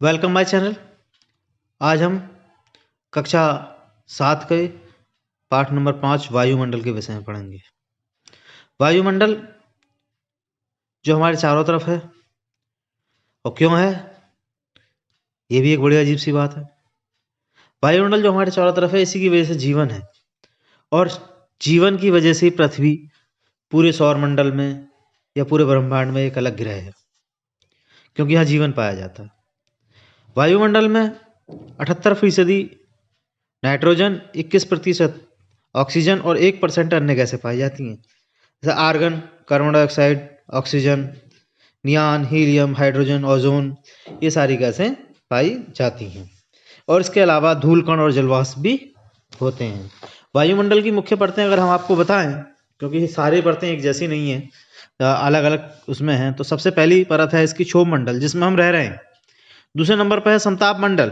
Welcome my channel. आज हम कक्षा 7 के पाठ नंबर 5 वायुमंडल के विषय में पढ़ेंगे। वायुमंडल जो हमारे चारों तरफ है और क्यों है, ये भी एक बड़ी अजीब सी बात है। वायुमंडल जो हमारे चारों तरफ है, इसी की वजह से जीवन है और जीवन की वजह से ही पृथ्वी पूरे सौर मंडल में या पूरे ब्रह्मांड में एक अलग ग्रह है, क्योंकि यहाँ जीवन पाया जाता है। वायुमंडल में 78% नाइट्रोजन, 21% ऑक्सीजन और 1% अन्य गैसें पाई जाती हैं, जैसे argon, carbon dioxide, oxygen, neon, helium, hydrogen, ozone, ये सारी गैसें पाई जाती हैं। और इसके अलावा धूल कण और जलवाष्प भी होते हैं। वायुमंडल की मुख्य परतें अगर हम आपको बताएं, क्योंकि सारी परतें एक जैसी नहीं है, अलग अलग उसमें हैं, तो सबसे पहली परत है इसकी क्षोभ मंडल, जिसमें हम रह रहे हैं। दूसरे नंबर पर है समताप मंडल,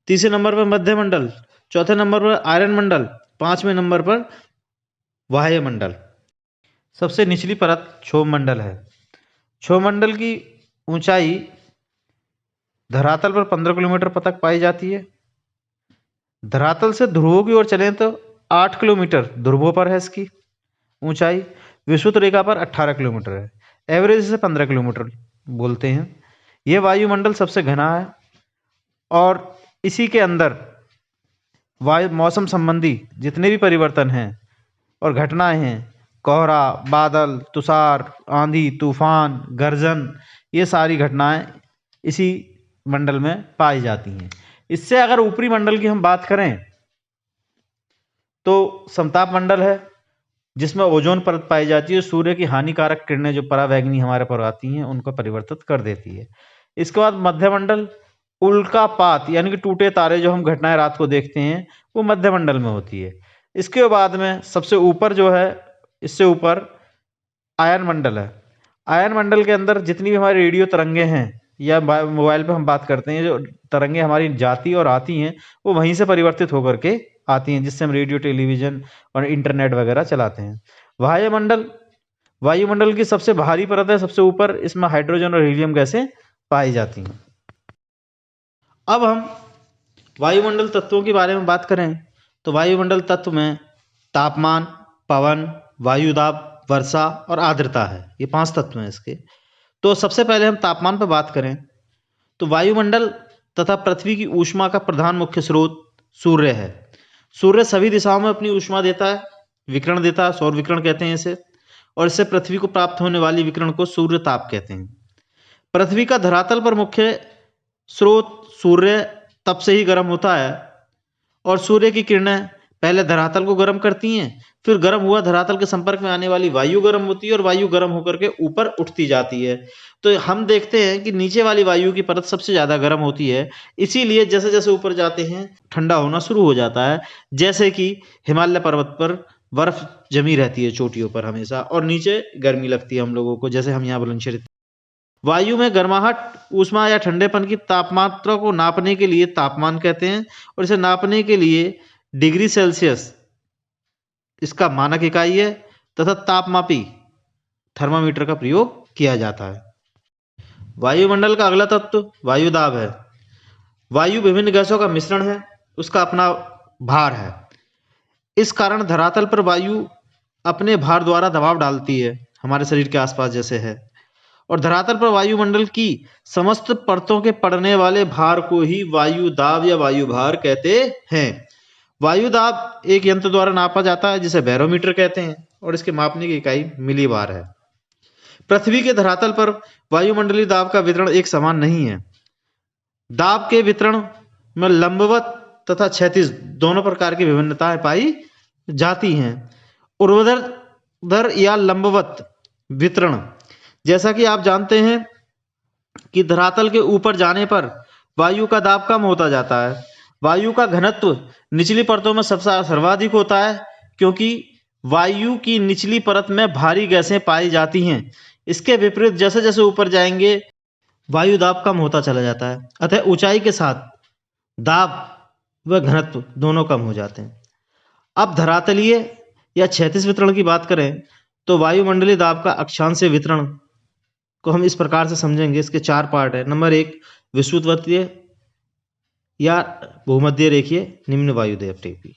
तीसरे नंबर पर मध्य मंडल, चौथे नंबर पर आयरन मंडल, पांचवें नंबर पर वायुमंडल। सबसे निचली परत क्षोभ मंडल है। क्षोभ मंडल की ऊंचाई धरातल पर 15 किलोमीटर तक पाई जाती है। धरातल से ध्रुवों की ओर चलें तो 8 किलोमीटर ध्रुवों पर है इसकी ऊंचाई। विषुवत रेखा पर 18 किलोमीटर है। एवरेज से 15 किलोमीटर बोलते हैं। यह वायुमंडल सबसे घना है और इसी के अंदर वायु मौसम संबंधी जितने भी परिवर्तन हैं और घटनाएं हैं, कोहरा, बादल, तुषार, आंधी, तूफान, गर्जन, ये सारी घटनाएं इसी मंडल में पाई जाती हैं। इससे अगर ऊपरी मंडल की हम बात करें तो समताप मंडल है, जिसमें ओजोन परत पाई जाती है। सूर्य की हानिकारक किरणें जो परावैंगनी हमारे पर आती हैं, उनको परिवर्तित कर देती है। इसके बाद मध्यमंडल, उल्कापात यानी कि टूटे तारे जो हम घटनाएं रात को देखते हैं, वो मध्यमंडल में होती है। इसके बाद में सबसे ऊपर जो है, इससे ऊपर आयन मंडल है। आयन मंडल के अंदर जितनी भी हमारी रेडियो तरंगे हैं या मोबाइल पे हम बात करते हैं, जो तरंगे हमारी जाती और आती हैं, वो वहीं से परिवर्तित होकर के आती हैं, जिससे हम रेडियो, टेलीविजन और इंटरनेट वगैरह चलाते हैं। वायुमंडल, वायुमंडल की सबसे भारी परत है, सबसे ऊपर। इसमें हाइड्रोजन और हीलियम गैसें पाई जाती हैं। अब हम वायुमंडल तत्वों के बारे में बात करें तो वायुमंडल तत्व में तापमान, पवन, वायुदाब, वर्षा और आर्द्रता है। ये 5 तत्व हैं इसके। तो सबसे पहले हम तापमान पर बात करें तो वायुमंडल तथा पृथ्वी की ऊष्मा का प्रधान मुख्य स्रोत सूर्य है। सूर्य सभी दिशाओं में अपनी ऊष्मा देता है, विकिरण देता है, सौर विकिरण कहते हैं इसे, और इससे पृथ्वी को प्राप्त होने वाली विकिरण को सूर्य ताप कहते हैं। पृथ्वी का धरातल पर मुख्य स्रोत सूर्य तप से ही गर्म होता है और सूर्य की किरणें पहले धरातल को गर्म करती हैं, फिर गर्म हुआ धरातल के संपर्क में आने वाली वायु गर्म होती है और वायु गर्म होकर के ऊपर उठती जाती है। तो हम देखते हैं कि नीचे वाली वायु की परत सबसे ज्यादा गर्म होती है, इसीलिए जैसे जैसे ऊपर जाते हैं ठंडा होना शुरू हो जाता है। जैसे कि हिमालय पर्वत पर बर्फ जमी रहती है चोटियों पर हमेशा, और नीचे गर्मी लगती है हम लोगों को, जैसे हम यहाँ बुलंदशहर। वायु में गर्माहट, ऊष्मा या ठंडेपन की तापमात्रा को नापने के लिए तापमान कहते हैं, और इसे नापने के लिए डिग्री सेल्सियस इसका मानक इकाई है तथा तापमापी थर्मामीटर का प्रयोग किया जाता है। वायुमंडल का अगला तत्व वायुदाब है। वायु विभिन्न गैसों का मिश्रण है, उसका अपना भार है। इस कारण धरातल पर वायु अपने भार द्वारा दबाव डालती है, हमारे शरीर के आसपास जैसे है, और धरातल पर वायुमंडल की समस्त परतों के पड़ने वाले भार को ही वायुदाब या वायुभार कहते हैं। वायुदाब एक यंत्र द्वारा नापा जाता है, जिसे बैरोमीटर कहते हैं, और इसके मापने की इकाई मिलीबार है। पृथ्वी के धरातल पर वायुमंडलीय दाब का वितरण एक समान नहीं है। दाब के वितरण में लंबवत तथा क्षैतिज दोनों प्रकार की विभिन्नताएं पाई जाती हैं। ऊर्ध्वाधर या लंबवत वितरण, जैसा कि आप जानते हैं कि धरातल के ऊपर जाने पर वायु का दाब कम होता जाता है। वायु का घनत्व निचली परतों में सबसे सर्वाधिक होता है, क्योंकि वायु की निचली परत में भारी गैसें पाई जाती हैं। इसके विपरीत जैसे जैसे ऊपर जाएंगे वायु दाब कम होता चला जाता है, अतः ऊंचाई के साथ दाब व घनत्व दोनों कम हो जाते हैं। अब धरातलीय या क्षैतिज वितरण की बात करें तो वायुमंडलीय दाब का अक्षांशीय वितरण को हम इस प्रकार से समझेंगे। इसके 4 पार्ट है। नंबर 1 विषुवतीय, या भूमध्य रेखीय निम्न वायुदाब पेटी।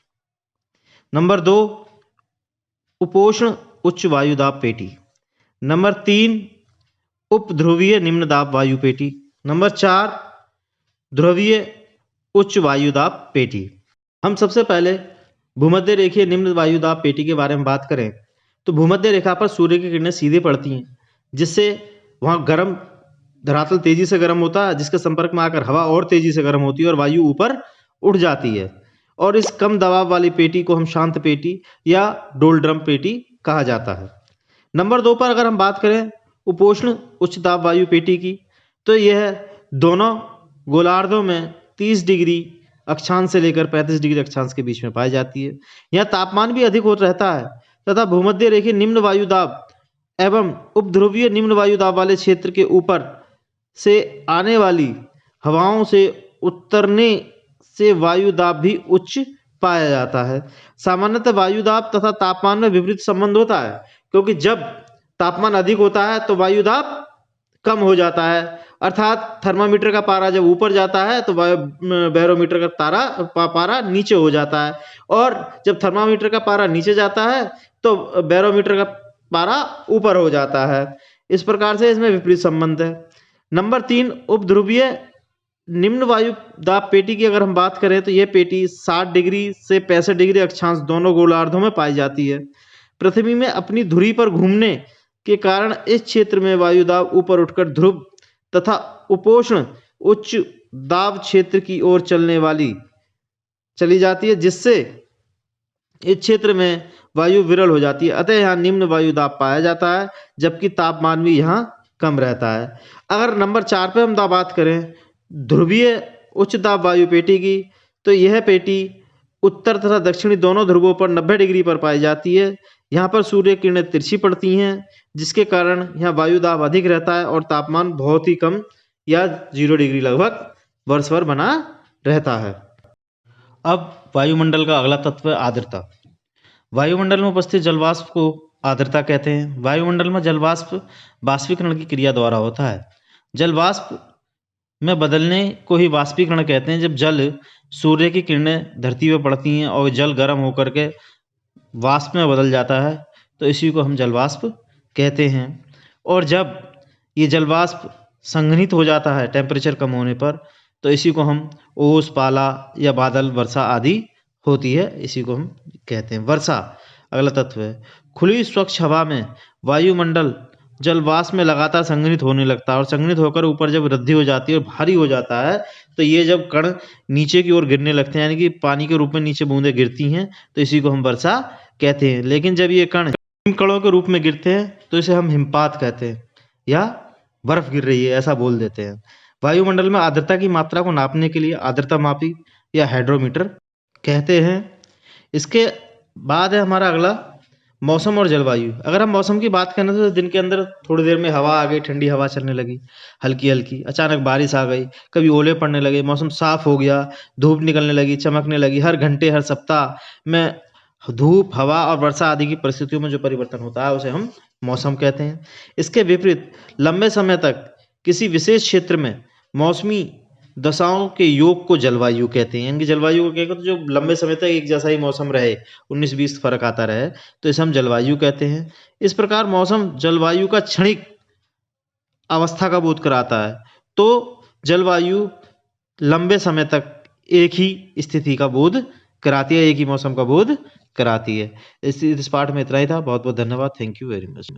नंबर 2 उपोष्ण उच्च वायुदाब पेटी। नंबर 3 उपध्रुवीय निम्न दाब वायु पेटी। नंबर 4 ध्रुवीय उच्च वायुदाब पेटी। हम सबसे पहले भूमध्य रेखीय निम्न वायुदाब पेटी के बारे में बात करें तो भूमध्य रेखा पर सूर्य की किरणें सीधे पड़ती हैं, जिससे वहाँ गर्म धरातल तेजी से गर्म होता है, जिसके संपर्क में आकर हवा और तेजी से गर्म होती है और वायु ऊपर उठ जाती है। और इस कम दबाव वाली पेटी को हम शांत पेटी या डोलड्रम पेटी कहा जाता है। नंबर 2 पर अगर हम बात करें उपोष्ण उच्च दाब वायु पेटी की, तो यह दोनों गोलार्धों में 30 डिग्री अक्षांश से लेकर 35 डिग्री अक्षांश के बीच में पाई जाती है। यह तापमान भी अधिक होता रहता है तथा भूमध्य रेखीय निम्न वायुदाब एवं उपध्रुवीय निम्न वायुदाब वाले क्षेत्र के ऊपर से आने वाली हवाओं से उतरने से वायुदाब भी उच्च पाया जाता है। सामान्यतः वायुदाब तथा तापमान में विपरीत संबंध होता है, क्योंकि जब तापमान अधिक होता है तो वायुदाब कम हो जाता है, अर्थात थर्मामीटर का पारा जब ऊपर जाता है तो बैरोमीटर का पारा नीचे हो जाता है, और जब थर्मामीटर का पारा नीचे जाता है तो बैरोमीटर का पारा ऊपर हो जाता है। इस प्रकार से इसमें विपरीत संबंध है। नंबर 3 उपध्रुवीय निम्न वायु दाब पेटी की अगर हम बात करें तो यह पेटी 60 डिग्री से 65 डिग्री अक्षांश दोनों गोलार्धों में पाई जाती है। पृथ्वी में अपनी धुरी पर घूमने के कारण इस क्षेत्र में वायुदाब ऊपर उठकर ध्रुव तथा उपोष्ण उच्च दाब क्षेत्र की ओर चली जाती है, जिससे इस क्षेत्र में वायु विरल हो जाती है। अतः यहाँ निम्न वायुदाब पाया जाता है, जबकि तापमान भी यहाँ कम रहता है। अगर नंबर 4 पे हम बात करें ध्रुवीय उच्च दाब वायु पेटी की, तो यह पेटी उत्तर तथा दक्षिणी दोनों ध्रुवों पर 90 डिग्री पर पाई जाती है। यहाँ पर सूर्य किरणें तिरछी पड़ती हैं, जिसके कारण यहाँ वायुदाब अधिक रहता है और तापमान बहुत ही कम या 0 डिग्री लगभग वर्ष भर बना रहता है। अब वायुमंडल का अगला तत्व है आर्द्रता। वायुमंडल में उपस्थित जलवाष्प को आर्द्रता कहते हैं। वायुमंडल में जलवाष्प वाष्पीकरण की क्रिया द्वारा होता है। जलवाष्प में बदलने को ही वाष्पीकरण कहते हैं। जब जल सूर्य की किरणें धरती पर पड़ती हैं और जल गर्म होकर के वाष्प में बदल जाता है, तो इसी को हम जलवाष्प कहते हैं। और जब ये जलवाष्प संघनित हो जाता है टेम्परेचर कम होने पर, तो इसी को हम ओस, पाला या बादल वर्षा आदि होती है, इसी को हम कहते हैं वर्षा। अगला तत्व है खुली स्वच्छ हवा में वायुमंडल जलवाष्प में लगातार संघनित होने लगता है और संघनित होकर ऊपर जब वृद्धि हो जाती है और भारी हो जाता है, तो ये जब कण नीचे की ओर गिरने लगते हैं, यानी कि पानी के रूप में नीचे बूंदें गिरती हैं, तो इसी को हम वर्षा कहते हैं। लेकिन जब ये कण हिमकणों के रूप में गिरते हैं तो इसे हम हिमपात कहते हैं या बर्फ गिर रही है ऐसा बोल देते हैं। वायुमंडल में आर्द्रता की मात्रा को नापने के लिए आर्द्रता मापी या हाइड्रोमीटर कहते हैं। इसके बाद है हमारा अगला मौसम और जलवायु। अगर हम मौसम की बात करें तो दिन के अंदर थोड़ी देर में हवा आ गई, ठंडी हवा चलने लगी हल्की हल्की, अचानक बारिश आ गई, कभी ओले पड़ने लगे, मौसम साफ हो गया, धूप निकलने लगी, चमकने लगी। हर घंटे हर सप्ताह में धूप, हवा और वर्षा आदि की परिस्थितियों में जो परिवर्तन होता है उसे हम मौसम कहते हैं। इसके विपरीत लंबे समय तक किसी विशेष क्षेत्र में मौसमी दशाओं के योग को जलवायु कहते हैं। यानी जलवायु को कहते हैं जो लंबे समय तक एक जैसा ही मौसम रहे, 19-20 फर्क आता रहे, तो इसे हम जलवायु कहते हैं। इस प्रकार मौसम जलवायु का क्षणिक अवस्था का बोध कराता है, तो जलवायु लंबे समय तक एक ही स्थिति का बोध कराती है, एक ही मौसम का बोध कराती है। इस पाठ में इतना ही था। बहुत बहुत धन्यवाद। Thank you very much.